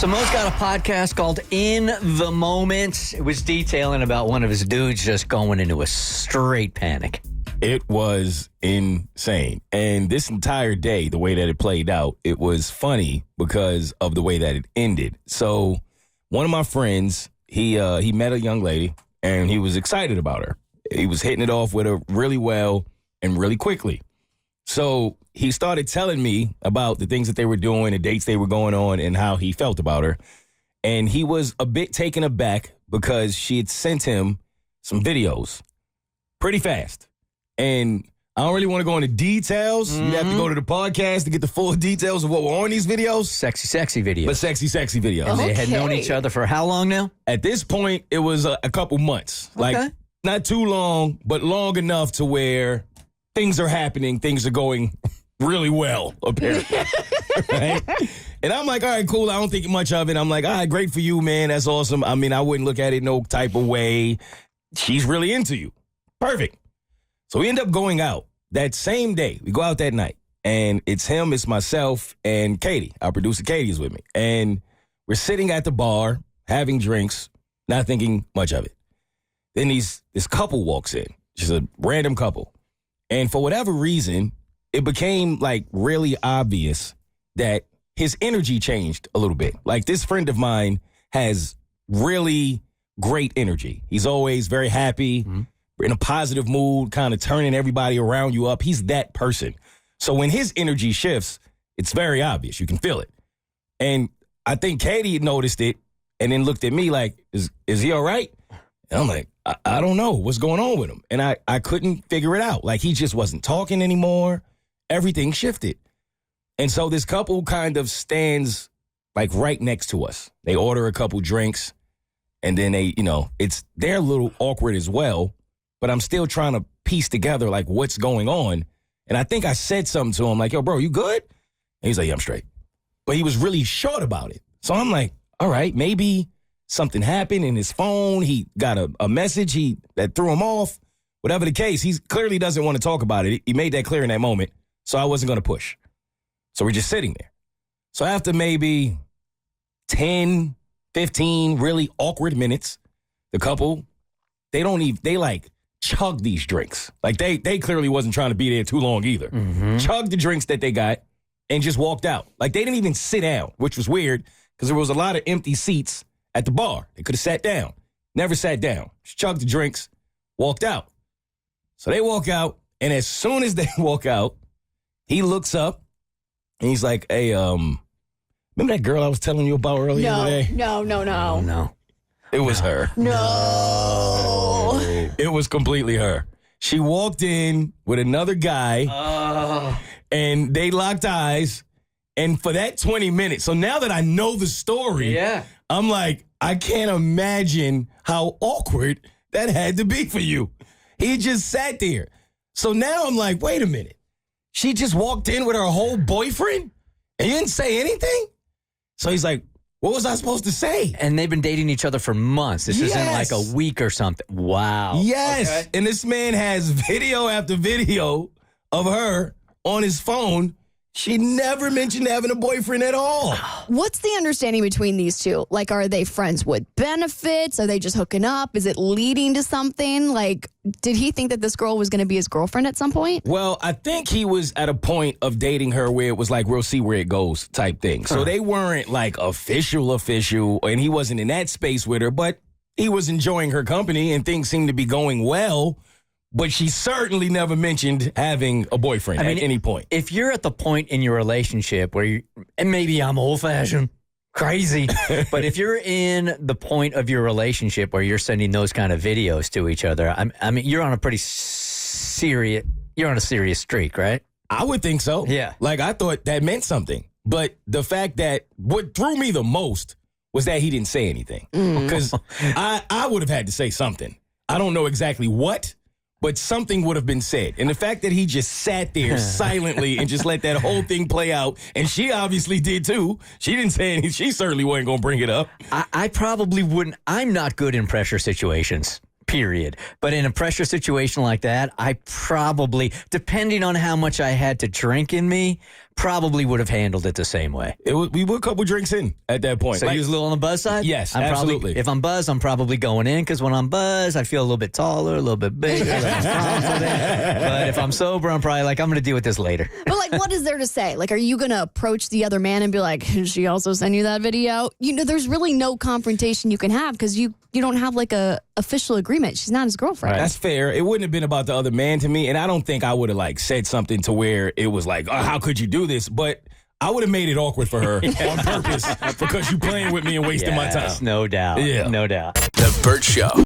So Mo's got a podcast called In the Moment. It was detailing about one of his dudes just going into a straight panic. It was insane. And this entire day, the way that it played out, it was funny because of the way that it ended. So one of my friends, he met a young lady, and he was excited about her. He was hitting it off with her really well and really quickly. So he started telling me about the things that they were doing, the dates they were going on, and how he felt about her. And he was a bit taken aback because she had sent him some videos pretty fast. And I don't really want to go into details. You have to go to the podcast to get the full details of what were on these videos. Sexy videos. But sexy videos. And they had known each other for how long now? At this point, it was a couple months. Okay. Like, not too long, but long enough to where things are happening. Things are going really well, apparently. Right? And I'm like, all right, cool. I don't think much of it. I'm like, all right, great for you, man. That's awesome. I mean, I wouldn't look at it no type of way. She's really into you. Perfect. So we end up going out that same day. We go out that night. And it's him, it's myself, and Katie. Our producer Katie is with me. And we're sitting at the bar, having drinks, not thinking much of it. Then this couple walks in. Just a random couple. And for whatever reason, it became like really obvious that his energy changed a little bit. Like, this friend of mine has really great energy. He's always very happy, in a positive mood, kind of turning everybody around you up. He's that person. So when his energy shifts, it's very obvious. You can feel it. And I think Katie noticed it and then looked at me like, is he all right? And I'm like, I don't know what's going on with him. And I couldn't figure it out. Like, he just wasn't talking anymore. Everything shifted. And so this couple kind of stands like right next to us. They order a couple drinks, and then they're a little awkward as well, but I'm still trying to piece together like what's going on. And I think I said something to him like, yo, bro, you good? And he's like, yeah, I'm straight. But he was really short about it. So I'm like, all right, maybe something happened in his phone. He got a message that threw him off. Whatever the case, he clearly doesn't want to talk about it. He made that clear in that moment. So I wasn't going to push. So we're just sitting there. So after maybe 10, 15 really awkward minutes, the couple, they like chug these drinks. Like, they clearly wasn't trying to be there too long either. Chugged the drinks that they got and just walked out. Like, they didn't even sit down, which was weird because there was a lot of empty seats at the bar. They could have sat down. Never sat down. Just chugged the drinks, walked out. So they walk out, and as soon as they walk out, he looks up, and he's like, hey, remember that girl I was telling you about earlier today? No. It was her. No. It was completely her. She walked in with another guy, and they locked eyes, and for that 20 minutes, so now that I know the story, I'm like, I can't imagine how awkward that had to be for you. He just sat there. So now I'm like, wait a minute. She just walked in with her whole boyfriend and you didn't say anything? So he's like, what was I supposed to say? And they've been dating each other for months. This isn't like a week or something. Wow. Yes. Okay. And this man has video after video of her on his phone. She never mentioned having a boyfriend at all. What's the understanding between these two? Like, are they friends with benefits? Are they just hooking up? Is it leading to something? Like, did he think that this girl was going to be his girlfriend at some point? Well, I think he was at a point of dating her where it was like, we'll see where it goes type thing. So they weren't like official, and he wasn't in that space with her, but he was enjoying her company and things seemed to be going well. But she certainly never mentioned having a boyfriend at any point. If you're at the point in your relationship where and maybe I'm old-fashioned, crazy, but if you're in the point of your relationship where you're sending those kind of videos to each other, I mean, you're on a serious streak, right? I would think so. Yeah. Like, I thought that meant something. But the fact that what threw me the most was that he didn't say anything. Because I would have had to say something. I don't know exactly what, but something would have been said. And the fact that he just sat there silently and just let that whole thing play out, and she obviously did too. She didn't say anything. She certainly wasn't going to bring it up. I probably wouldn't. I'm not good in pressure situations, period. But in a pressure situation like that, I probably, depending on how much I had to drink in me, probably would have handled it the same way. We were a couple drinks in at that point. So he was a little on the buzz side? Yes, absolutely. If I'm buzzed, I'm probably going in because when I'm buzzed, I feel a little bit taller, a little bit bigger, less confident. But if I'm sober, I'm probably like, I'm going to deal with this later. But like, what is there to say? Like, are you going to approach the other man and be like, she also sent you that video? There's really no confrontation you can have because you don't have like a official agreement. She's not his girlfriend. Right. That's fair. It wouldn't have been about the other man to me, and I don't think I would have like said something to where it was like, oh, how could you do this? But I would have made it awkward for her on purpose because you playing with me and wasting my time. No doubt. Yeah. No doubt. The Bert Show.